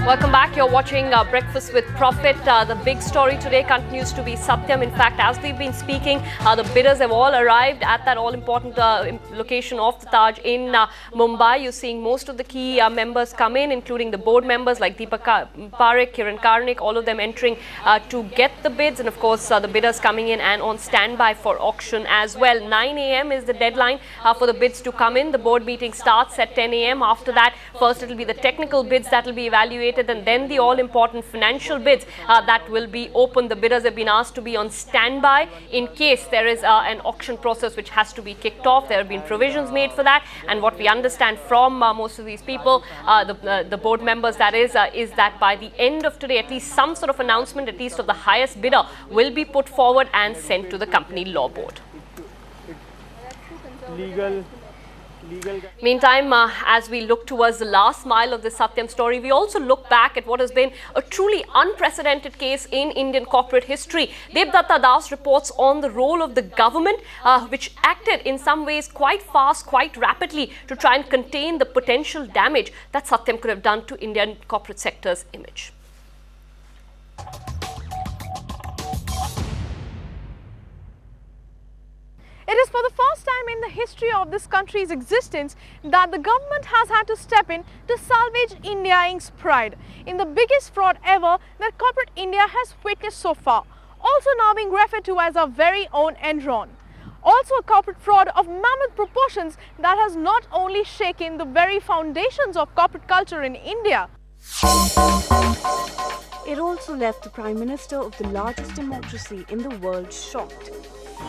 Welcome back. You're watching Breakfast with Profit. The big story today continues to be Satyam. In fact, as we've been speaking, the bidders have all arrived at that all-important location of the Taj in Mumbai. You're seeing most of the key members come in, including the board members like Deepak Parekh, Kiran Karnik, all of them entering to get the bids. And of course, the bidders coming in and on standby for auction as well. 9 a.m. is the deadline for the bids to come in. The board meeting starts at 10 a.m. After that, first it will be the technical bids that will be evaluated, and then the all-important financial bids that will be open. The bidders have been asked to be on standby in case there is an auction process which has to be kicked off. There have been provisions made for that, and what we understand from most of these people, the board members, that is that by the end of today, at least some sort of announcement, at least of the highest bidder, will be put forward and sent to the company law board. Meantime, as we look towards the last mile of this Satyam story, we also look back at what has been a truly unprecedented case in Indian corporate history. Devdatta Das reports on the role of the government, which acted in some ways quite fast, quite rapidly to try and contain the potential damage that Satyam could have done to Indian corporate sector's image. It is for the first time in the history of this country's existence that the government has had to step in to salvage India Inc.'s pride in the biggest fraud ever that corporate India has witnessed so far, also now being referred to as our very own Enron. Also a corporate fraud of mammoth proportions that has not only shaken the very foundations of corporate culture in India. It also left the Prime Minister of the largest democracy in the world shocked.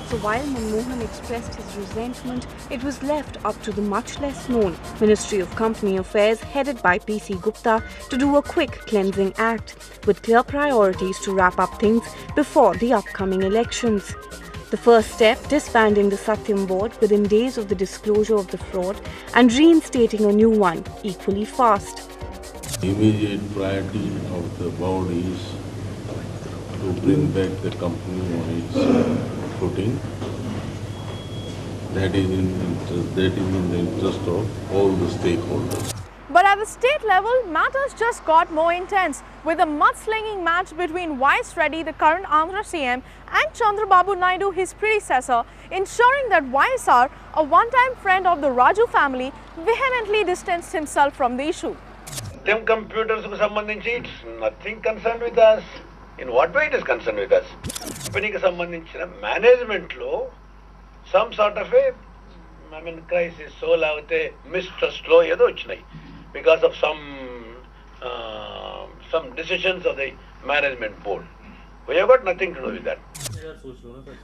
So while Manmohan expressed his resentment, it was left up to the much less known Ministry of Company Affairs headed by P.C. Gupta to do a quick cleansing act with clear priorities to wrap up things before the upcoming elections. The first step, disbanding the Satyam board within days of the disclosure of the fraud and reinstating a new one equally fast. Immediate priority of the board is to bring back the company on its footing. That is in the interest of all the stakeholders. But at the state level, matters just got more intense with a mudslinging match between Y.S. Reddy, the current Andhra CM, and Chandrababu Naidu, his predecessor, ensuring that YSR, a one-time friend of the Raju family, vehemently distanced himself from the issue. Them computers ku sambandhinchi, it's nothing concerned with us. In what way it is concerned with us? Company ki sambandhinchina management lo some sort of a crisis so lavate mistrust lo edo vachinai because of some decisions of the management board. We have got nothing to do with that.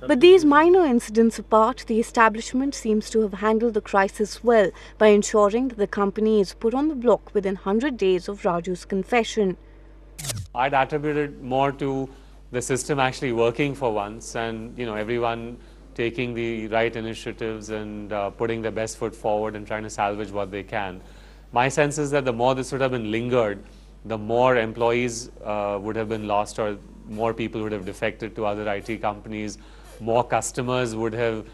But these minor incidents apart, the establishment seems to have handled the crisis well by ensuring that the company is put on the block within 100 days of Raju's confession. I'd attribute it more to the system actually working for once, and everyone taking the right initiatives and putting their best foot forward and trying to salvage what they can. My sense is that the more this would have been lingered, the more employees would have been lost, or more people would have defected to other IT companies, more customers would have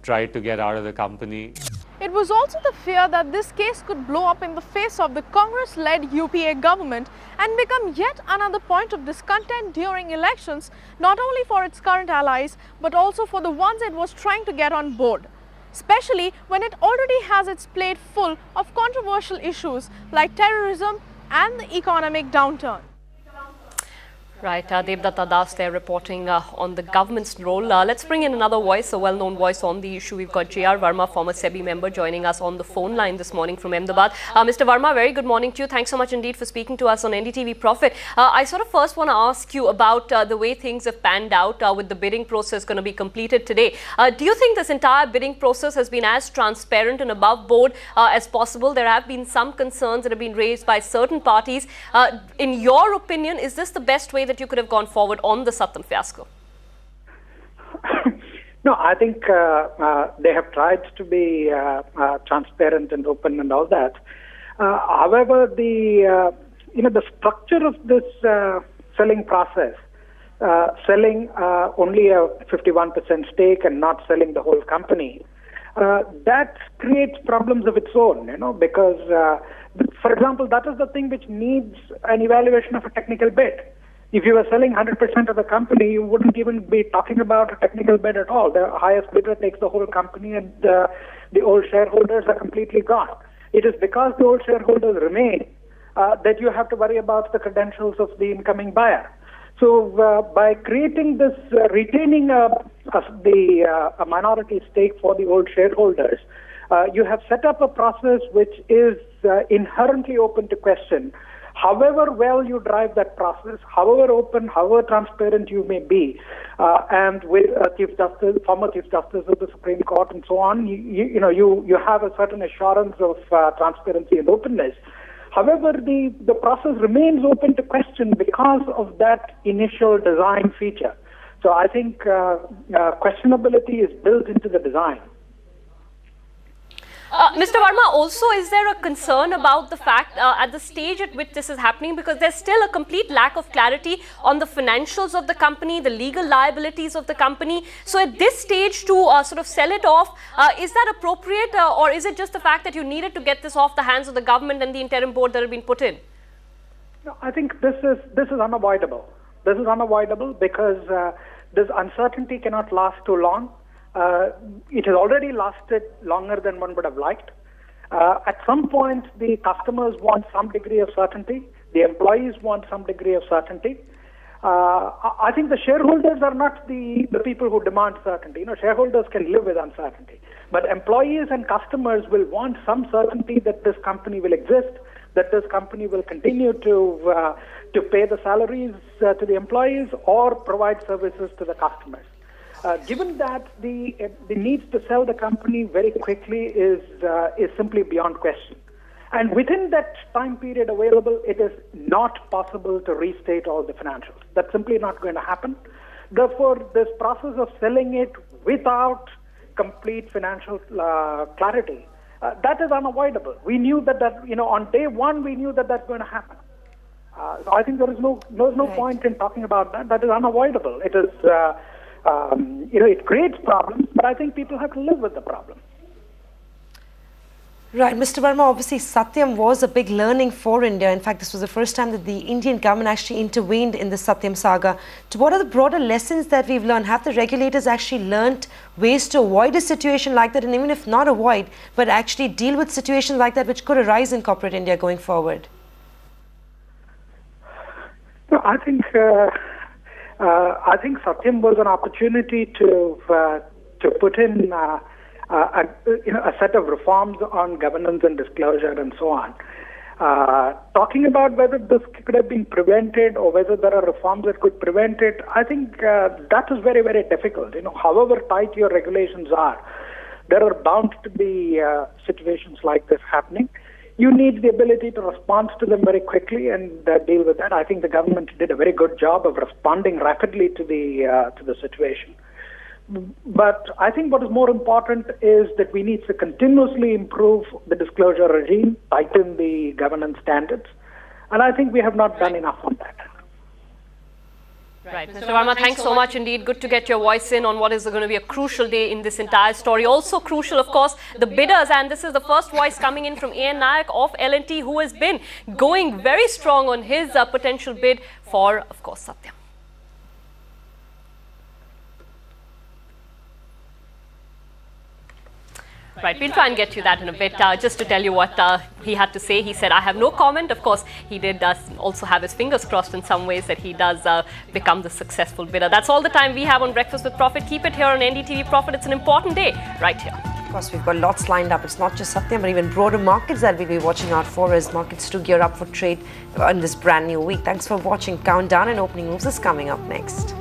tried to get out of the company. It was also the fear that this case could blow up in the face of the Congress-led UPA government and become yet another point of discontent during elections, not only for its current allies, but also for the ones it was trying to get on board, especially when it already has its plate full of controversial issues like terrorism and the economic downturn. Right, Devdatta Das there reporting on the government's role. Let's bring in another voice, a well-known voice on the issue. We've got J.R. Verma, former SEBI member, joining us on the phone line this morning from Ahmedabad. Mr. Verma, very good morning to you. Thanks so much indeed for speaking to us on NDTV Profit. I sort of first want to ask you about the way things have panned out with the bidding process going to be completed today. Do you think this entire bidding process has been as transparent and above board as possible? There have been some concerns that have been raised by certain parties. In your opinion, is this the best way that you could have gone forward on the Satyam fiasco? No, I think they have tried to be transparent and open and all that. However, the structure of this selling process, selling only a 51% stake and not selling the whole company, that creates problems of its own, because, for example, that is the thing which needs an evaluation of a technical bid. If you were selling 100% of the company, you wouldn't even be talking about a technical bid at all. The highest bidder takes the whole company, and the old shareholders are completely gone. It is because the old shareholders remain that you have to worry about the credentials of the incoming buyer. So by creating this, retaining a minority stake for the old shareholders, you have set up a process which is inherently open to question. However well you drive that process, however open, however transparent you may be, and with former Chief Justice of the Supreme Court and so on, you have a certain assurance of transparency and openness. However, the process remains open to question because of that initial design feature. So I think questionability is built into the design. Mr. Verma, also, is there a concern about the fact at the stage at which this is happening, because there's still a complete lack of clarity on the financials of the company, the legal liabilities of the company. So at this stage to sort of sell it off, is that appropriate, or is it just the fact that you needed to get this off the hands of the government and the interim board that have been put in? No, I think this is unavoidable. This is unavoidable because this uncertainty cannot last too long. It has already lasted longer than one would have liked. At some point, the customers want some degree of certainty. The employees want some degree of certainty. I think the shareholders are not the people who demand certainty. Shareholders can live with uncertainty. But employees and customers will want some certainty that this company will exist, that this company will continue to pay the salaries to the employees or provide services to the customers. Given that the need to sell the company very quickly is simply beyond question. And within that time period available, it is not possible to restate all the financials. That's simply not going to happen. Therefore, this process of selling it without complete financial clarity, that is unavoidable. We knew that on day one, we knew that that's going to happen. So I think there is no point in talking about that. That is unavoidable. It is... it creates problems, but I think people have to live with the problem. Right, Mr. Verma, obviously Satyam was a big learning for India. In fact, this was the first time that the Indian government actually intervened in the Satyam saga. What are the broader lessons that we've learned? Have the regulators actually learned ways to avoid a situation like that, and even if not avoid, but actually deal with situations like that which could arise in corporate India going forward? No, I think Satyam was an opportunity to put in a set of reforms on governance and disclosure and so on. Talking about whether this could have been prevented or whether there are reforms that could prevent it, I think that is very, very difficult. However tight your regulations are, there are bound to be situations like this happening. You need the ability to respond to them very quickly and deal with that. I think the government did a very good job of responding rapidly to the situation. But I think what is more important is that we need to continuously improve the disclosure regime, tighten the governance standards, and I think we have not done enough on that. Right. Mr. Verma, thanks so much indeed. Good to get your voice in on what is going to be a crucial day in this entire story. Also crucial, of course, the bidders, and this is the first voice coming in from A.N. Nayak of L&T, who has been going very strong on his potential bid for, of course, Satyam. Right, we'll try and get you that in a bit. Just to tell you what he had to say, he said, I have no comment. Of course, he did also have his fingers crossed in some ways that he does become the successful bidder. That's all the time we have on Breakfast with Profit. Keep it here on NDTV Profit. It's an important day right here. Of course, we've got lots lined up. It's not just Satyam, but even broader markets that we'll be watching out for as markets to gear up for trade in this brand new week. Thanks for watching. Countdown and opening moves is coming up next.